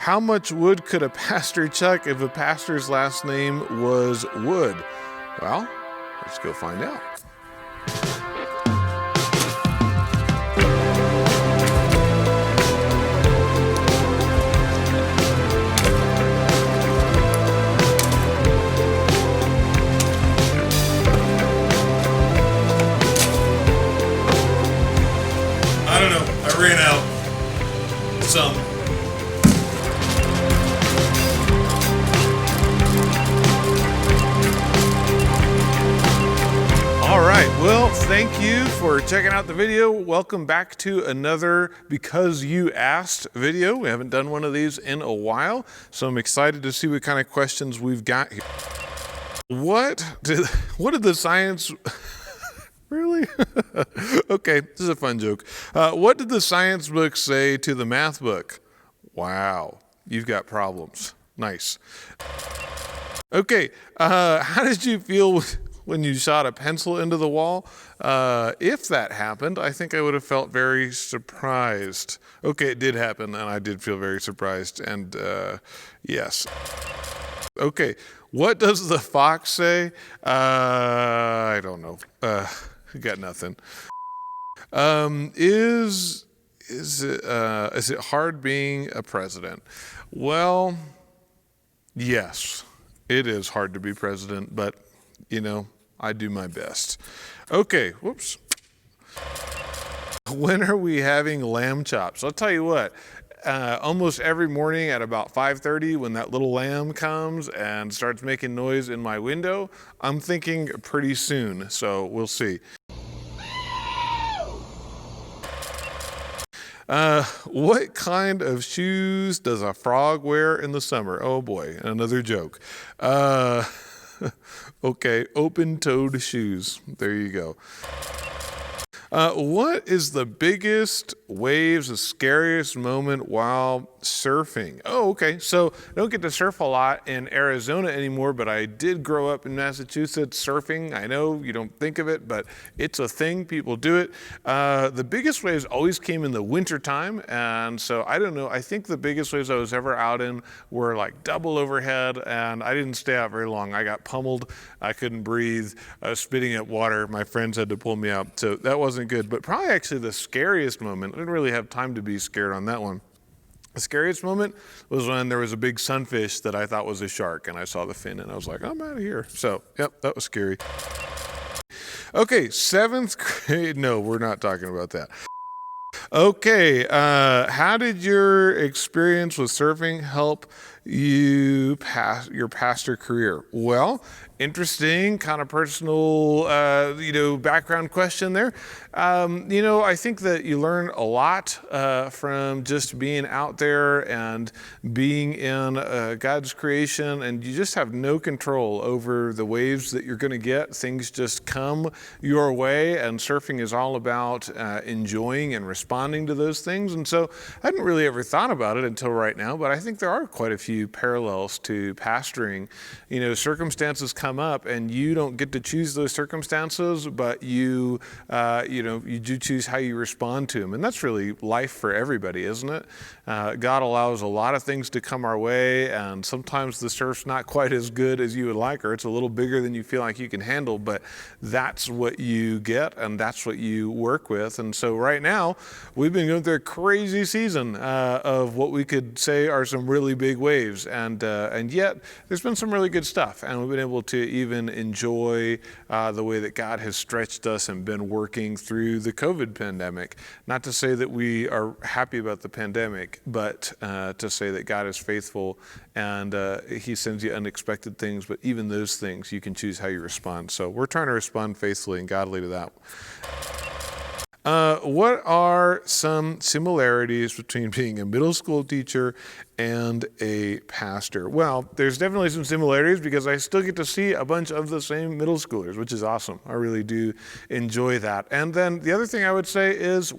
How much wood could a pastor chuck if a pastor's last name was Wood? Well, let's go find out. I don't know. I ran out. Some. All right, well, thank you for checking out the video. Welcome back to another Because You Asked video. We haven't done one of these in a while, so I'm excited to see what kind of questions we've got here. What did the science... Really? Okay, this is a fun joke. What did the science book say to the math book? Wow, you've got problems. Nice. Okay, how did you feel when you shot a pencil into the wall? If that happened, I think I would have felt very surprised. Okay, it did happen, and I did feel very surprised, and yes. Okay, what does the fox say? I don't know. Got nothing. Is it hard being a president? Well, yes, it is hard to be president, but you know, I do my best. Okay, whoops. When are we having lamb chops? I'll tell you what, almost every morning at about 5:30 when that little lamb comes and starts making noise in my window, I'm thinking pretty soon, so we'll see. What kind of shoes does a frog wear in the summer? Oh boy, another joke. Okay, open-toed shoes. There you go. What is the biggest waves, the scariest moment while surfing? Oh, okay. So I don't get to surf a lot in Arizona anymore, but I did grow up in Massachusetts surfing. I know you don't think of it, but it's a thing. People do it. The biggest waves always came in the winter time. And so I don't know. I think the biggest waves I was ever out in were like double overhead, and I didn't stay out very long. I got pummeled. I couldn't breathe. I was spitting up water. My friends had to pull me out. So that wasn't good, but probably actually the scariest moment, I didn't really have time to be scared on that one. The scariest moment was when there was a big sunfish that I thought was a shark, and I saw the fin and I was like, I'm out of here. So, yep, that was scary. Okay, 7th grade. No, we're not talking about that. Okay, how did your experience with surfing help you pass your pastor career? Well, interesting kind of personal, background question there. I think that you learn a lot from just being out there and being in God's creation, and you just have no control over the waves that you're going to get. Things just come your way, and surfing is all about enjoying and responding to those things. And so I hadn't really ever thought about it until right now, but I think there are quite a few parallels to pastoring. Circumstances come up and you don't get to choose those circumstances, but you do choose how you respond to them. And that's really life for everybody, isn't it? God allows a lot of things to come our way, and sometimes the surf's not quite as good as you would like, or it's a little bigger than you feel like you can handle, but that's what you get and that's what you work with. And so right now, we've been going through a crazy season of what we could say are some really big waves, and yet there's been some really good stuff, and we've been able to even enjoy the way that God has stretched us and been working through the COVID pandemic. Not to say that we are happy about the pandemic, but to say that God is faithful and He sends you unexpected things, but even those things, you can choose how you respond. So we're trying to respond faithfully and godly to that. What are some similarities between being a middle school teacher and a pastor? Well, there's definitely some similarities because I still get to see a bunch of the same middle schoolers, which is awesome. I really do enjoy that. And then the other thing I would say is,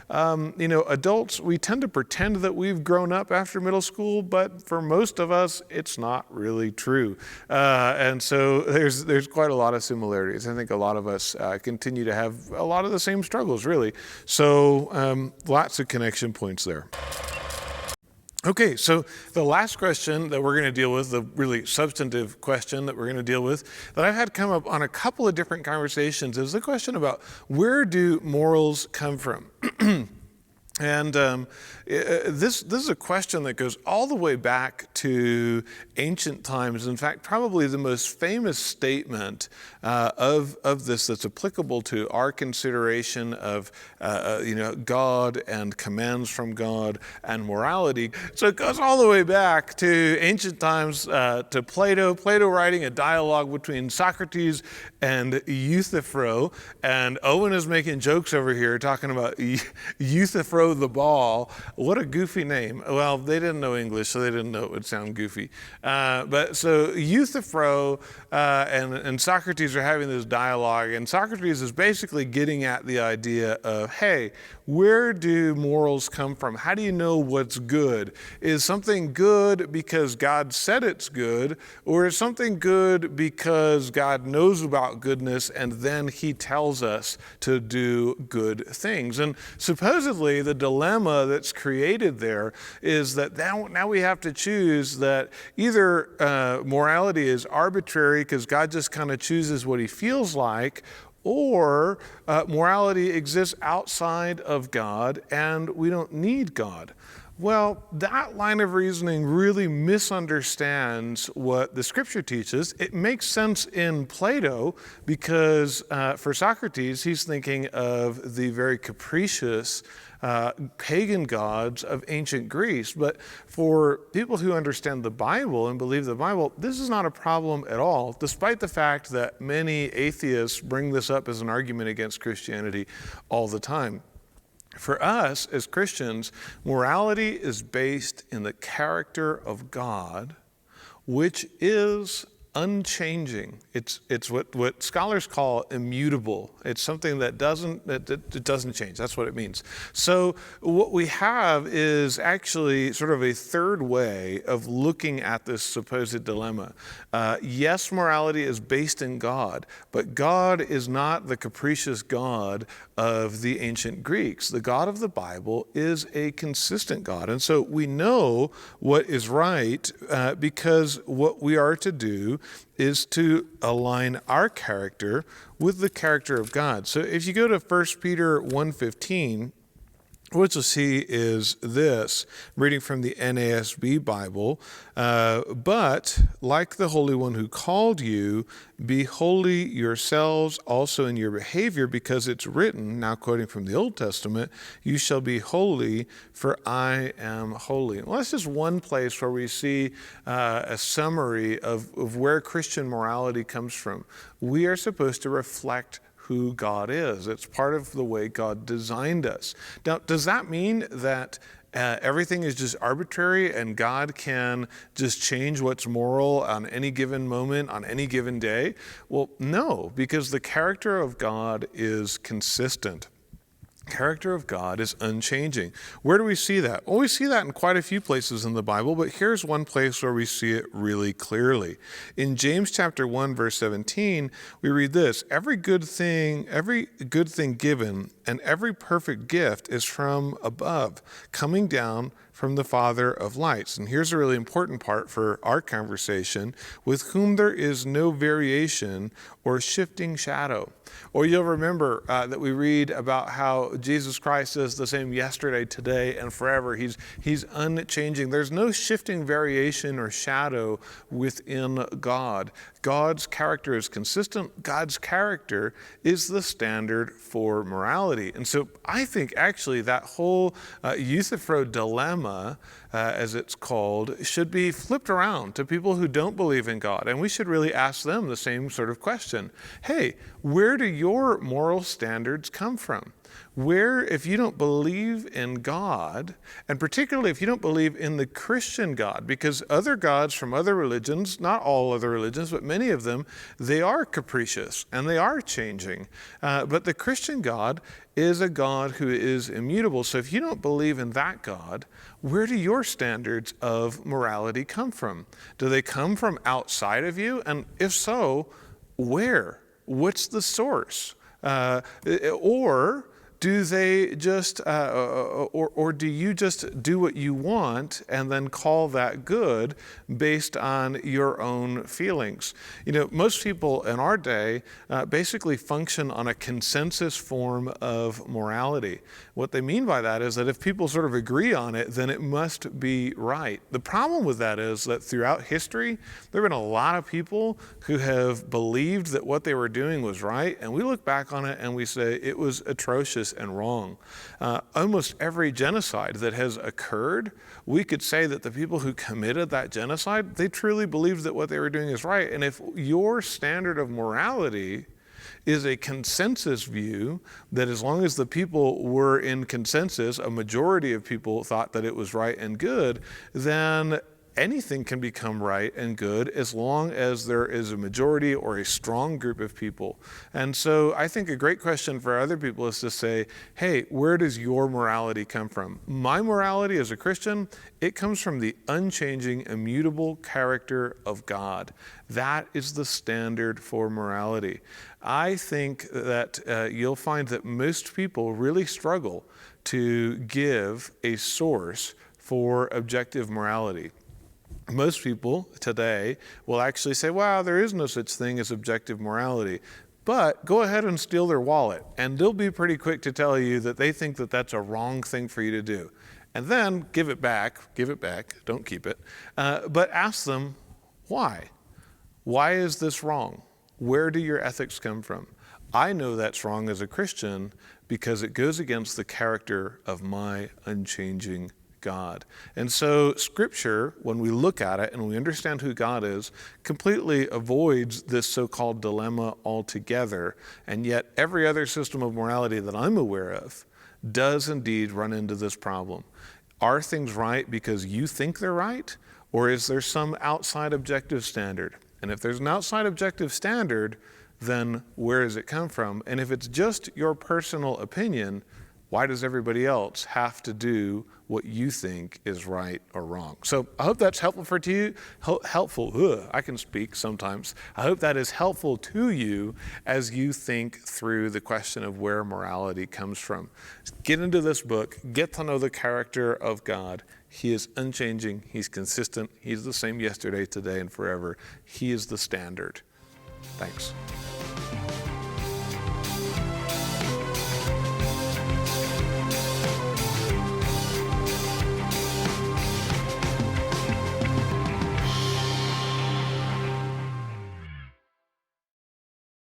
adults, we tend to pretend that we've grown up after middle school, but for most of us, it's not really true. And so there's quite a lot of similarities. I think a lot of us continue to have a lot of the same struggles, really. So lots of connection points there. Okay, so the last question that we're going to deal with, the really substantive question that we're going to deal with, that I've had come up on a couple of different conversations, is the question about where do morals come from? And this is a question that goes all the way back to ancient times. In fact, probably the most famous statement of this that's applicable to our consideration of God and commands from God and morality. So it goes all the way back to ancient times, to Plato. Plato writing a dialogue between Socrates and Euthyphro, and Owen is making jokes over here talking about Euthyphro the ball. What a goofy name. Well, they didn't know English, so they didn't know it would sound goofy. But so Euthyphro and Socrates are having this dialogue, and Socrates is basically getting at the idea of, hey, where do morals come from? How do you know what's good? Is something good because God said it's good, or is something good because God knows about goodness and then he tells us to do good things? And supposedly the dilemma that's created there is that now we have to choose that either morality is arbitrary because God just kind of chooses what he feels like, or morality exists outside of God and we don't need God. Well, that line of reasoning really misunderstands what the scripture teaches. It makes sense in Plato because for Socrates, he's thinking of the very capricious pagan gods of ancient Greece. But for people who understand the Bible and believe the Bible, this is not a problem at all, despite the fact that many atheists bring this up as an argument against Christianity all the time. For us as Christians, morality is based in the character of God, which is unchanging. It's what scholars call immutable. It's something that it doesn't change. That's what it means. So what we have is actually sort of a third way of looking at this supposed dilemma. Yes, morality is based in God, but God is not the capricious God of the ancient Greeks. The God of the Bible is a consistent God. And so we know what is right because what we are to do is to align our character with the character of God. So if you go to 1 Peter 1:15, what you'll see is this, I'm reading from the NASB Bible, but like the Holy One who called you, be holy yourselves also in your behavior, because it's written, now quoting from the Old Testament, you shall be holy, for I am holy. Well, that's just one place where we see a summary of where Christian morality comes from. We are supposed to reflect who God is. It's part of the way God designed us. Now, does that mean that everything is just arbitrary and God can just change what's moral on any given moment, on any given day? Well, no, because the character of God is consistent. Character of God is unchanging. Where do we see that? Well, we see that in quite a few places in the Bible, but here's one place where we see it really clearly. In James chapter 1, verse 17, we read this, every good thing given and every perfect gift is from above, coming down from the Father of lights. And here's a really important part for our conversation, with whom there is no variation or shifting shadow. Or you'll remember that we read about how Jesus Christ is the same yesterday, today, and forever. He's unchanging. There's no shifting variation or shadow within God. God's character is consistent. God's character is the standard for morality. And so I think actually that whole Euthyphro dilemma, as it's called, should be flipped around to people who don't believe in God. And we should really ask them the same sort of question. Hey, where do your moral standards come from? Where, if you don't believe in God, and particularly if you don't believe in the Christian God, because other gods from other religions, not all other religions, but many of them, they are capricious and they are changing. But the Christian God is a God who is immutable. So if you don't believe in that God, where do your standards of morality come from? Do they come from outside of you? And if so, where? What's the source? Or do they just, or do you just do what you want and then call that good based on your own feelings? You know, most people in our day basically function on a consensus form of morality. What they mean by that is that if people sort of agree on it, then it must be right. The problem with that is that throughout history, there have been a lot of people who have believed that what they were doing was right, and we look back on it and we say it was atrocious and wrong. Almost every genocide that has occurred, we could say that the people who committed that genocide, they truly believed that what they were doing is right. And if your standard of morality is a consensus view, that as long as the people were in consensus, a majority of people thought that it was right and good, then anything can become right and good as long as there is a majority or a strong group of people. And so I think a great question for other people is to say, hey, where does your morality come from? My morality as a Christian, it comes from the unchanging, immutable character of God. That is the standard for morality. I think that you'll find that most people really struggle to give a source for objective morality. Most people today will actually say, wow, there is no such thing as objective morality. But go ahead and steal their wallet, and they'll be pretty quick to tell you that they think that that's a wrong thing for you to do. And then give it back, don't keep it. But ask them, why? Why is this wrong? Where do your ethics come from? I know that's wrong as a Christian because it goes against the character of my unchanging God. And so Scripture, when we look at it and we understand who God is, completely avoids this so-called dilemma altogether. And yet every other system of morality that I'm aware of does indeed run into this problem. Are things right because you think they're right? Or is there some outside objective standard? And if there's an outside objective standard, then where does it come from? And if it's just your personal opinion, why does everybody else have to do what you think is right or wrong? So I hope that's helpful for you. I can speak sometimes. I hope that is helpful to you as you think through the question of where morality comes from. Get into this book. Get to know the character of God. He is unchanging. He's consistent. He's the same yesterday, today, and forever. He is the standard. Thanks.